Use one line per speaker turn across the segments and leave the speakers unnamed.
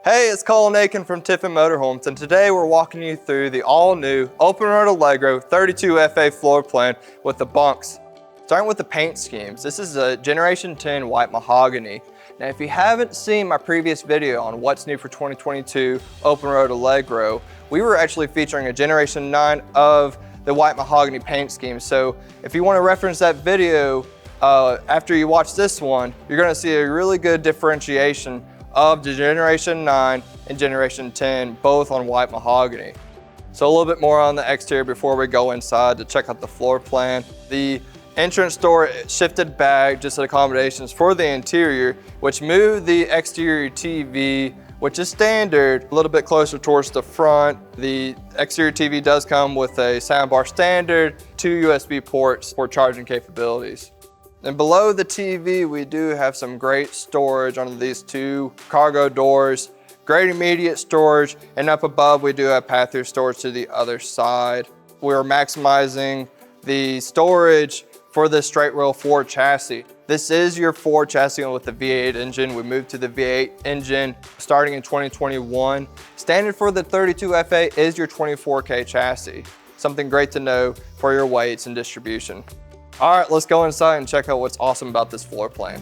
Hey, it's Colin Aiken from Tiffin Motorhomes, and today we're walking you through the all-new Open Road Allegro 32FA floor plan with the bunks. Starting with the paint schemes, this is a Generation 10 white mahogany. Now, if you haven't seen my previous video on what's new for 2022 Open Road Allegro, we were actually featuring a Generation 9 of the white mahogany paint scheme. So if you want to reference that video after you watch this one, you're going to see a really good differentiation of the Generation 9 and Generation 10, both on white mahogany. So a little bit more on the exterior before we go inside to check out the floor plan. The entrance door shifted back just accommodations for the interior, which moved the exterior TV, which is standard, a little bit closer towards the front. The exterior TV does come with a soundbar standard, 2 USB ports for charging capabilities. And below the TV, we do have some great storage under these 2 cargo doors, great immediate storage, and up above we do have pass-through storage to the other side. We're maximizing the storage for the straight rail Ford chassis. This is your Ford chassis with the V8 engine. We moved to the V8 engine starting in 2021. Standard for the 32FA is your 24K chassis. Something great to know for your weights and distribution. All right, let's go inside and check out what's awesome about this floor plan.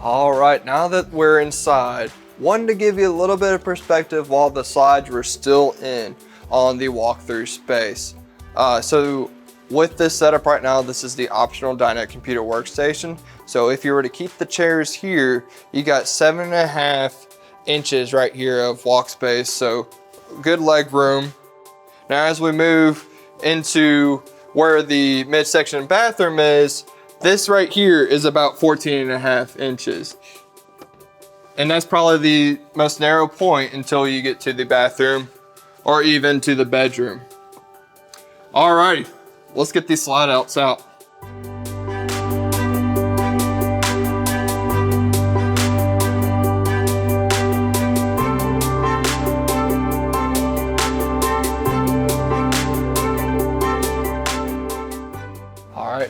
All right, now that we're inside, wanted to give you a little bit of perspective while the slides were still in on the walkthrough space. So with this setup right now, this is the optional Dinette computer workstation. So if you were to keep the chairs here, you got 7.5 inches right here of walk space, so good leg room. Now as we move into where the midsection bathroom is, this right here is about 14.5 inches. And that's probably the most narrow point until you get to the bathroom or even to the bedroom. Alrighty, let's get these slide outs out.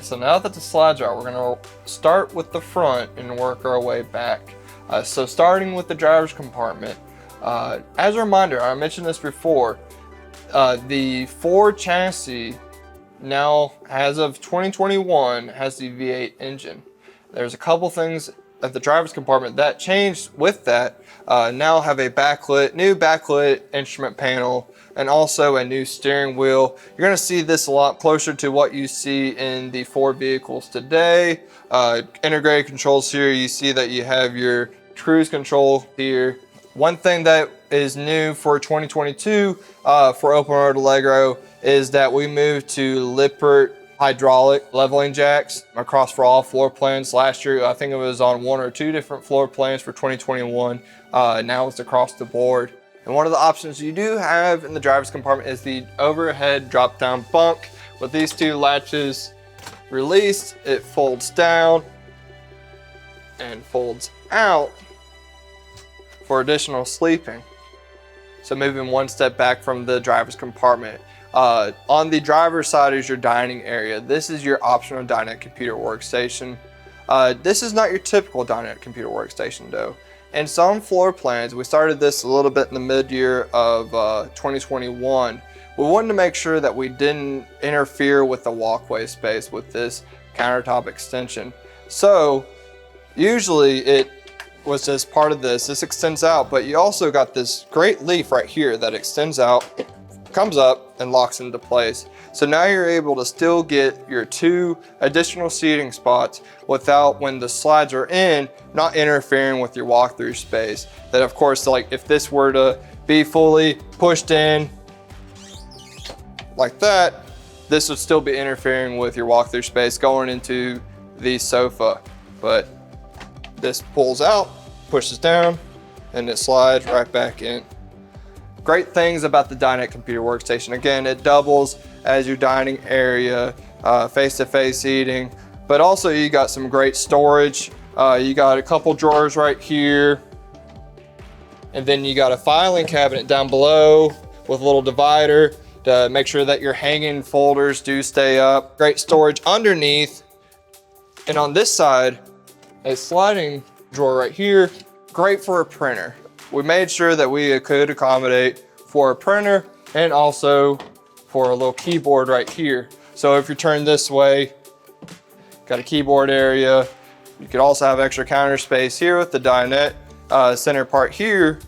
So now that the slides are out, we're going to start with the front and work our way back. So starting with the driver's compartment, as a reminder, I mentioned this before, the Ford chassis now, as of 2021, has the V8 engine. There's a couple things at the driver's compartment that changed with that. Now have a new backlit instrument panel, and also a new steering wheel. You're gonna see this a lot closer to what you see in the Ford vehicles today. Integrated controls here, you see that you have your cruise control here. One thing that is new for 2022 for Open Road Allegro is that we moved to Lippert hydraulic leveling jacks across for all floor plans. Last year, I think it was on 1 or 2 different floor plans for 2021. Now it's across the board. And one of the options you do have in the driver's compartment is the overhead drop-down bunk. With these 2 latches released, it folds down and folds out for additional sleeping. So moving one step back from the driver's compartment. On the driver's side is your dining area. This is your optional Dinette computer workstation. This is not your typical Dinette computer workstation though. In some floor plans, we started this a little bit in the mid-year of 2021. We wanted to make sure that we didn't interfere with the walkway space with this countertop extension. So usually it was just part of this. This extends out, but you also got this great leaf right here that extends out, comes up and locks into place. So now you're able to still get your 2 additional seating spots without, when the slides are in, not interfering with your walkthrough space. That of course, like if this were to be fully pushed in like that, this would still be interfering with your walkthrough space going into the sofa. But this pulls out, pushes down, and it slides right back in. Great things about the Dinette computer workstation. Again, it doubles as your dining area, face-to-face seating, but also you got some great storage. You got a couple drawers right here And then you got a filing cabinet down below with a little divider to make sure that your hanging folders do stay up. Great storage underneath. And on this side, a sliding drawer right here, great for a printer. We made sure that we could accommodate for a printer and also for a little keyboard right here. So if you turn this way, got a keyboard area. You could also have extra counter space here with the dinette center part here.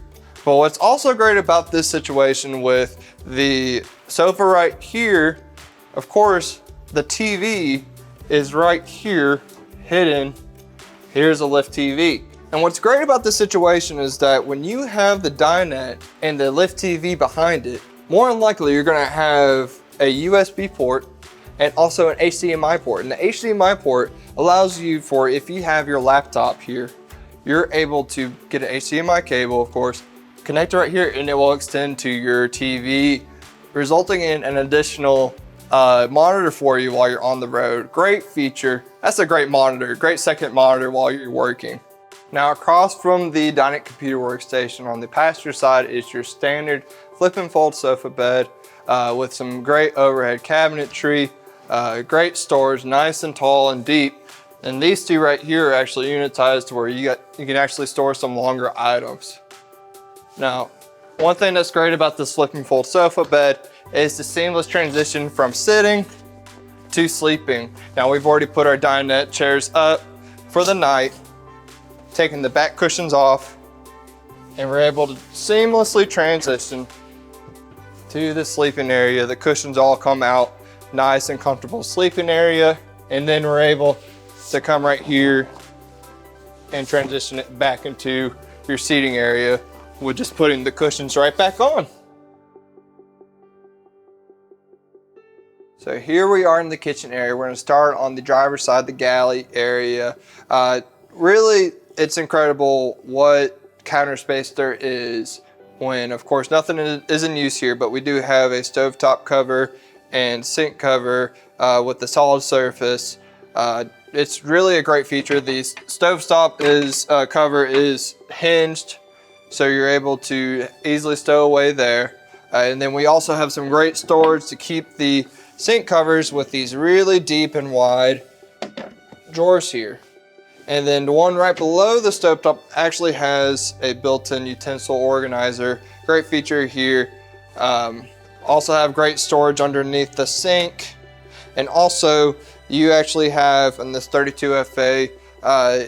But what's also great about this situation with the sofa right here, of course, the TV is right here, hidden. Here's a lift TV. And what's great about this situation is that when you have the dinette and the lift TV behind it, more than likely you're gonna have a USB port and also an HDMI port. And the HDMI port allows you for, if you have your laptop here, you're able to get an HDMI cable, of course, connect it right here, and it will extend to your TV, resulting in an additional monitor for you while you're on the road. Great feature. That's a great monitor, great second monitor while you're working. Now, across from the Dinette computer workstation on the passenger side is your standard flip and fold sofa bed with some great overhead cabinetry, great storage, nice and tall and deep. And these two right here are actually unitized to where you can actually store some longer items. Now, one thing that's great about this flip and fold sofa bed is the seamless transition from sitting to sleeping. Now, we've already put our dinette chairs up for the night, taking the back cushions off, and we're able to seamlessly transition to the sleeping area. The cushions all come out, nice and comfortable sleeping area, and then we're able to come right here and transition it back into your seating area with just putting the cushions right back on. So here we are in the kitchen area. We're gonna start on the driver's side, the galley area. Really, it's incredible what counter space there is when, of course, nothing is in use here, but we do have a stovetop cover and sink cover with the solid surface. It's really a great feature. The stovetop cover is hinged, so you're able to easily stow away there. And then we also have some great storage to keep the sink covers with these really deep and wide drawers here. And then the one right below the stovetop actually has a built-in utensil organizer. Great feature here. Also have great storage underneath the sink. And also you actually have, in this 32FA,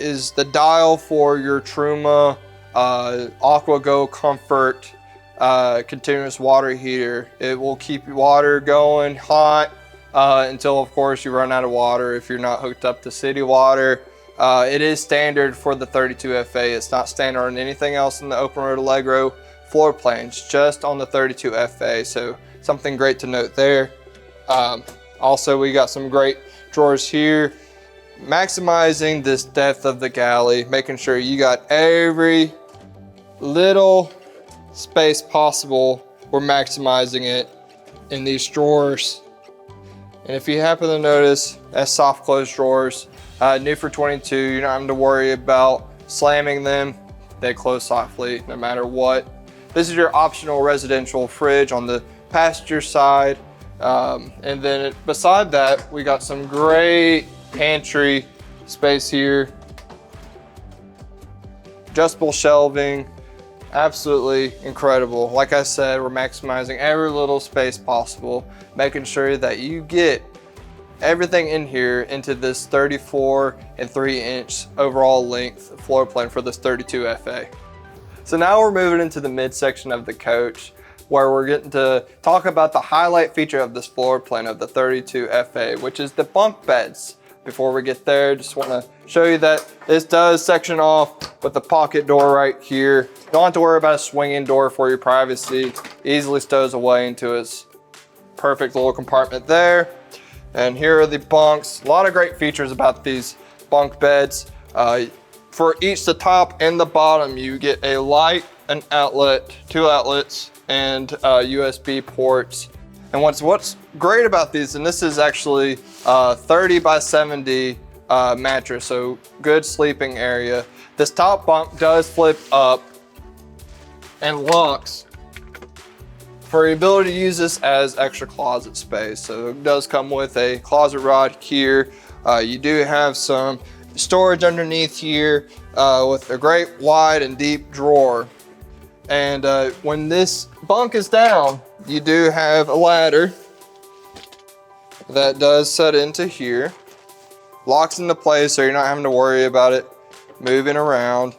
is the dial for your Truma AquaGo Comfort continuous water heater. It will keep your water going hot until, of course, you run out of water if you're not hooked up to city water. It is standard for the 32FA. It's not standard on anything else in the Open Road Allegro floor plans, just on the 32FA. So something great to note there. Also, we got some great drawers here, maximizing this depth of the galley, making sure you got every little space possible. We're maximizing it in these drawers. And if you happen to notice, that's soft close drawers. New for 22, you don't have to worry about slamming them. They close softly no matter what. This is your optional residential fridge on the passenger side. And then beside that, we got some great pantry space here. Adjustable shelving, absolutely incredible. Like I said, we're maximizing every little space possible, making sure that you get everything in here into this 34 and 3-inch overall length floor plan for this 32FA. So now we're moving into the midsection of the coach, where we're getting to talk about the highlight feature of this floor plan of the 32FA, which is the bunk beds. Before we get there, just wanna show you that this does section off with the pocket door right here. You don't have to worry about a swinging door for your privacy. Easily stows away into its perfect little compartment there. And here are the bunks. A lot of great features about these bunk beds. For each the top and the bottom, you get a light, an outlet, 2 outlets, and USB ports. And what's great about these, and this is actually 30 by 70 mattress, so good sleeping area. This top bunk does flip up, and locks for the ability to use this as extra closet space. So it does come with a closet rod here. You do have some storage underneath here with a great wide and deep drawer. And when this bunk is down, you do have a ladder that does set into here. Locks into place so you're not having to worry about it moving around.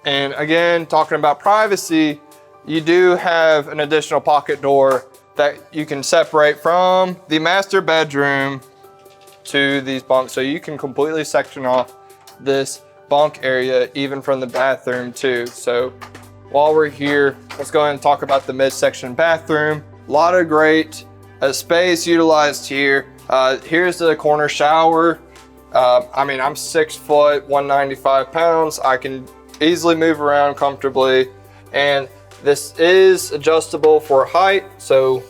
And again, talking about privacy, you do have an additional pocket door that you can separate from the master bedroom to these bunks. So you can completely section off this bunk area even from the bathroom too. So while we're here, let's go ahead and talk about the midsection bathroom. A lot of great space utilized here. Here's the corner shower. I mean, I'm 6 foot, 195 pounds. I can easily move around comfortably. And this is adjustable for height. So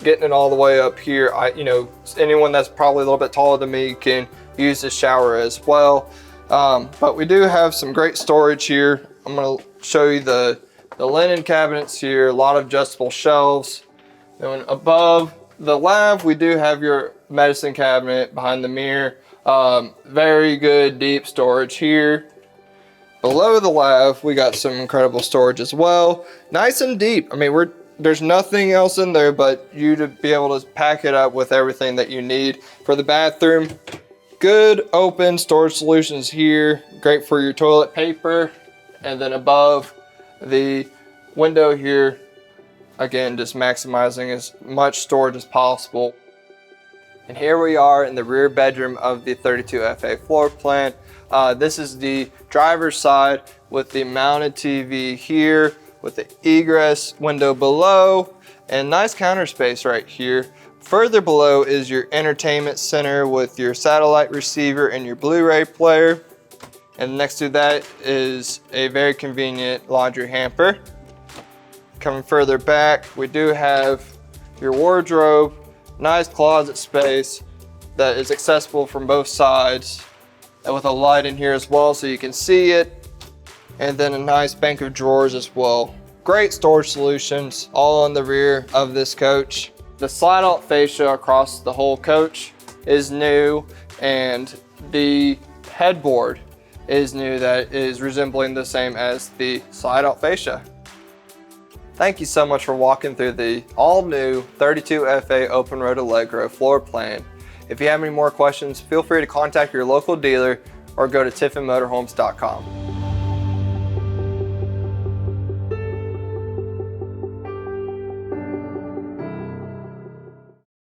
getting it all the way up here, anyone that's probably a little bit taller than me can use this shower as well. But we do have some great storage here. I'm gonna show you the linen cabinets here, a lot of adjustable shelves. Then above the lav, we do have your medicine cabinet behind the mirror. Very good deep storage here. Below the lav, we got some incredible storage as well. Nice and deep. I mean, there's nothing else in there but you to be able to pack it up with everything that you need. For the bathroom, good open storage solutions here. Great for your toilet paper. And then above the window here, again, just maximizing as much storage as possible. And here we are in the rear bedroom of the 32FA floor plan. This is the driver's side with the mounted TV here, with the egress window below, and nice counter space right here. Further below is your entertainment center with your satellite receiver and your Blu-ray player. And next to that is a very convenient laundry hamper. Coming further back, we do have your wardrobe, nice closet space that is accessible from both sides, and with a light in here as well so you can see it, and then a nice bank of drawers as well. Great storage solutions all on the rear of this coach. The slide out fascia across the whole coach is new, and the headboard is new that is resembling the same as the slide out fascia. Thank you so much for walking through the all-new 32FA Open Road Allegro floor plan. If you have any more questions, feel free to contact your local dealer or go to tiffinmotorhomes.com.